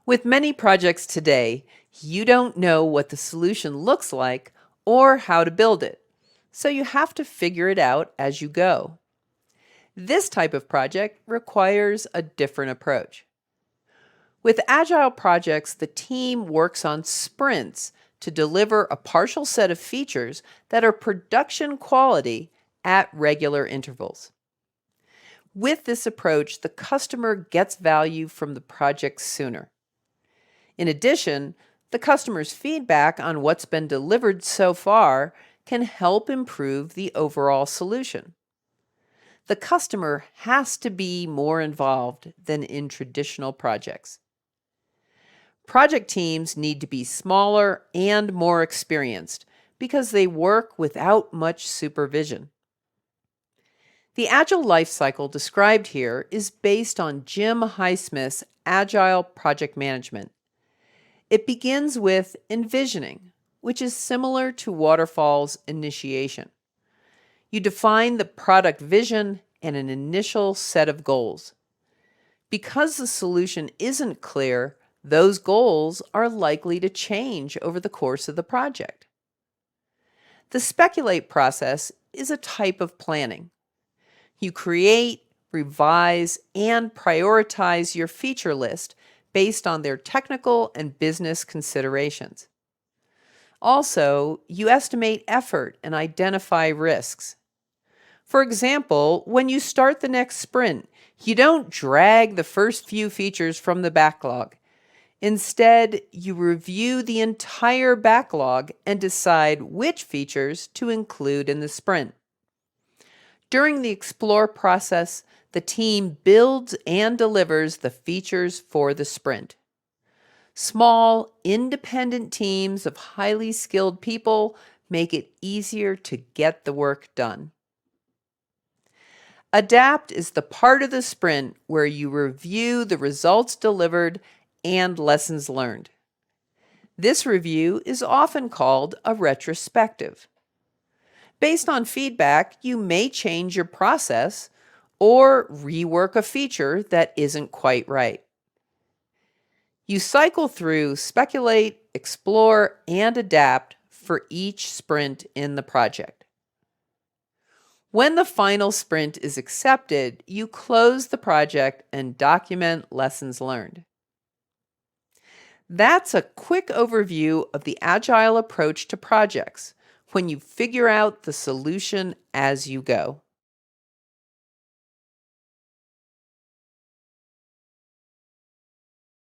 With many projects today, you don't know what the solution looks like or how to build it, so you have to figure it out as you go. This type of project requires a different approach. With Agile projects, the team works on sprints to deliver a partial set of features that are production quality at regular intervals. With this approach, the customer gets value from the project sooner. In addition, the customer's feedback on what's been delivered so far can help improve the overall solution. The customer has to be more involved than in traditional projects. Project teams need to be smaller and more experienced because they work without much supervision. The Agile lifecycle described here is based on Jim Highsmith's Agile project management. It begins with envisioning, which is similar to Waterfall's initiation. You define the product vision and an initial set of goals. Because the solution isn't clear, those goals are likely to change over the course of the project. The speculate process is a type of planning. You create, revise, and prioritize your feature list based on their technical and business considerations. Also, you estimate effort and identify risks. For example, when you start the next sprint, you don't drag the first few features from the backlog. Instead, you review the entire backlog and decide which features to include in the sprint. During the explore process, the team builds and delivers the features for the sprint. Small, independent teams of highly skilled people make it easier to get the work done. Adapt is the part of the sprint where you review the results delivered and lessons learned. This review is often called a retrospective. Based on feedback, you may change your process or rework a feature that isn't quite right. You cycle through speculate, explore, and adapt for each sprint in the project. When the final sprint is accepted, you close the project and document lessons learned. That's a quick overview of the Agile approach to projects when you figure out the solution as you go.